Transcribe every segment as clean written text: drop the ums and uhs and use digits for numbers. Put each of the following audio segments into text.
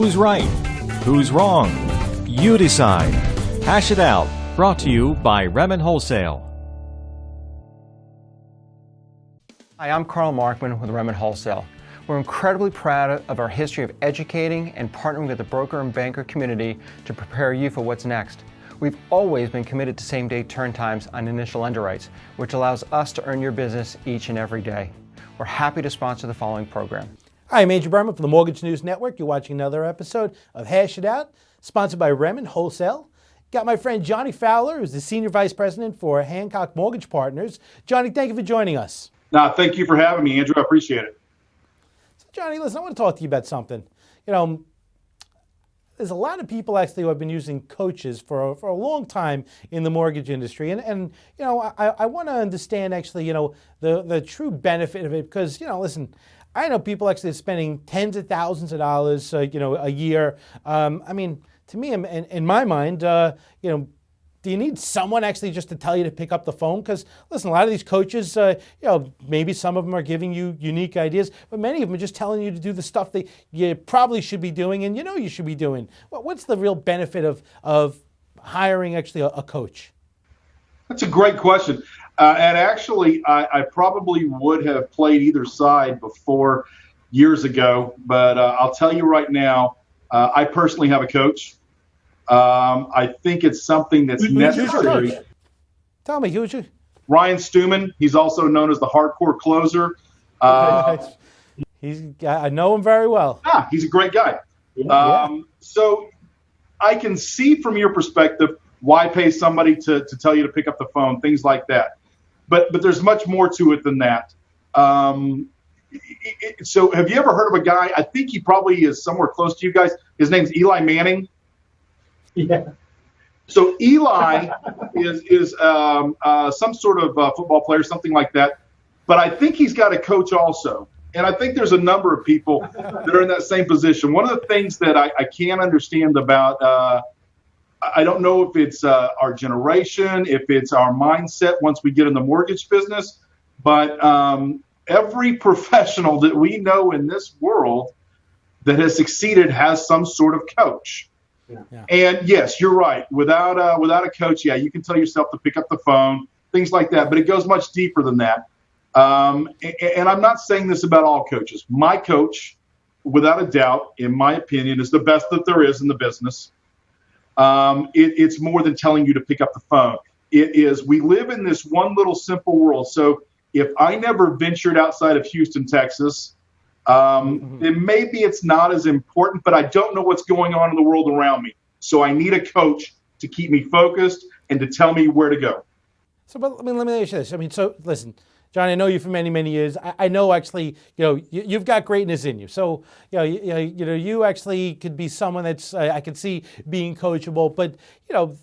Who's right? Who's wrong? You decide. Hash it out. Brought to you by Berman Wholesale. Hi, I'm Carl Markman with Berman Wholesale. We're incredibly proud of our history of educating and partnering with the broker and banker community to prepare you for what's next. We've always been committed to same-day turn times on initial underwrites, which allows us to earn your business each and every day. We're happy to sponsor the following program. Hi, I'm Andrew Berman from the Mortgage News Network. You're watching another episode of Hash It Out, sponsored by Berman Wholesale. Got my friend Johnny Fowler, who's the Senior Vice President for Hancock Mortgage Partners. Johnny, thank you for joining us. No, thank you for having me, Andrew. I appreciate it. So, Johnny, listen, I want to talk to you about something. You know, there's a lot of people actually who have been using coaches for a long time in the mortgage industry. And you know, I want to understand actually, you know, the true benefit of it because, you know, listen, I know people actually spending tens of thousands of dollars, you know, a year. I mean, to me, in my mind, you know, do you need someone actually just to tell you to pick up the phone? Because listen, a lot of these coaches, you know, maybe some of them are giving you unique ideas, but many of them are just telling you to do the stuff that you probably should be doing and you know you should be doing. What's the real benefit of hiring actually a coach? That's a great question. And actually, I probably would have played either side before years ago, but I'll tell you right now, I personally have a coach. I think it's something that's necessary. Tell me, who's you? Ryan Stewman. He's also known as the hardcore closer. I know him very well. He's a great guy. So I can see from your perspective why pay somebody to tell you to pick up the phone, things like that. But there's much more to it than that. So have you ever heard of a guy? I think he probably is somewhere close to you guys. His name's Eli Manning. Yeah. So Eli is some sort of football player, something like that. But I think he's got a coach also. And I think there's a number of people that are in that same position. One of the things that I can't understand about I don't know if it's our generation, if it's our mindset once we get in the mortgage business, but every professional that we know in this world that has succeeded has some sort of coach. Yeah. And yes, you're right. Without a coach, yeah, you can tell yourself to pick up the phone, things like that. But it goes much deeper than that. And I'm not saying this about all coaches. My coach, without a doubt, in my opinion, is the best that there is in the business. It's more than telling you to pick up the phone. It is, we live in this one little simple world. So if I never ventured outside of Houston, Texas, then maybe it's not as important, but I don't know what's going on in the world around me. So I need a coach to keep me focused and to tell me where to go. So, but I mean, let me ask you this. I mean, so listen, John, I know you for many, many years. I know actually, you know, you've got greatness in you. So, you actually could be someone that's, I could see being coachable, but, you know,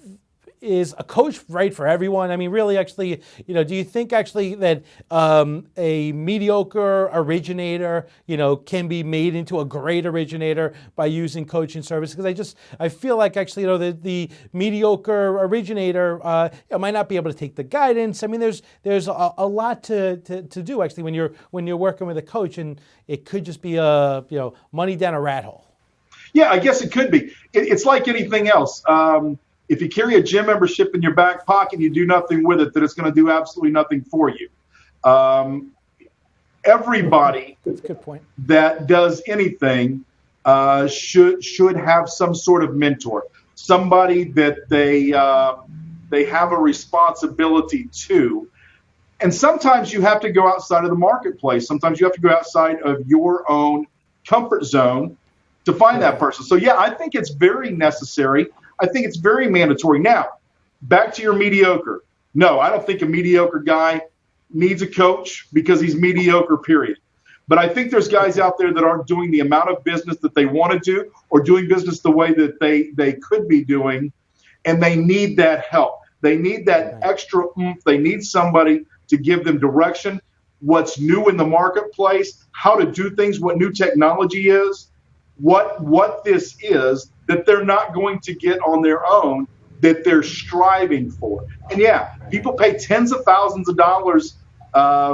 is a coach right for everyone? I mean, really, actually, you know, do you think actually that a mediocre originator, you know, can be made into a great originator by using coaching service? Because I feel like actually, you know, the mediocre originator might not be able to take the guidance. I mean, there's a lot to do actually when you're working with a coach, and it could just be money down a rat hole. Yeah, I guess it could be. It's like anything else. If you carry a gym membership in your back pocket and you do nothing with it, then it's going to do absolutely nothing for you. Everybody That's a good point. that does anything should have some sort of mentor, somebody that they have a responsibility to. And sometimes you have to go outside of the marketplace. Sometimes you have to go outside of your own comfort zone to find that person. So, yeah, I think it's very necessary. I think it's very mandatory. Now, back to your mediocre. No, I don't think a mediocre guy needs a coach because he's mediocre, period. But I think there's guys out there that aren't doing the amount of business that they want to do or doing business the way that they could be doing, and they need that help. They need that extra oomph. They need somebody to give them direction, what's new in the marketplace, how to do things, what new technology is, what this is that they're not going to get on their own, that they're striving for. And yeah, people pay tens of thousands of dollars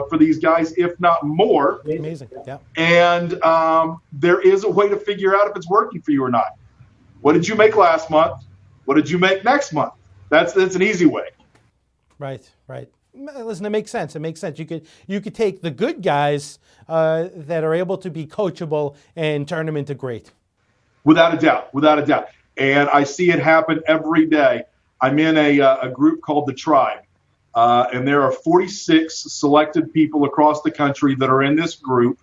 for these guys, if not more. Amazing. Yeah. And there is a way to figure out if it's working for you or not. What did you make last month? What did you make next month? That's an easy way. Right. Listen, it makes sense. It makes sense. You could take the good guys that are able to be coachable and turn them into great. Without a doubt. And I see it happen every day. I'm in a group called The Tribe, and there are 46 selected people across the country that are in this group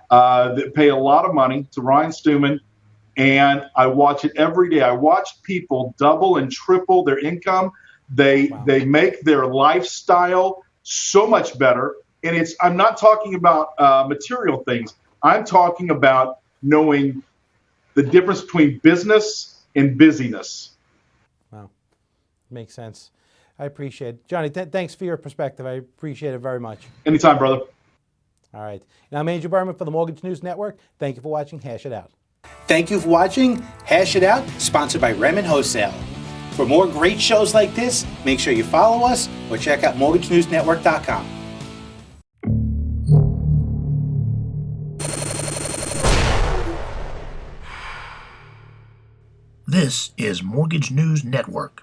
that pay a lot of money to Ryan Stewman, and I watch it every day. I watch people double and triple their income. They make their lifestyle so much better. And I'm not talking about material things. I'm talking about knowing the difference between business and busyness. Wow. Makes sense. I appreciate it. Johnny, thanks for your perspective. I appreciate it very much. Anytime, brother. All right. And I'm Andrew Berman for the Mortgage News Network. Thank you for watching Hash It Out. Thank you for watching Hash It Out, sponsored by Berman Wholesale. For more great shows like this, make sure you follow us or check out MortgageNewsNetwork.com. This is Mortgage News Network.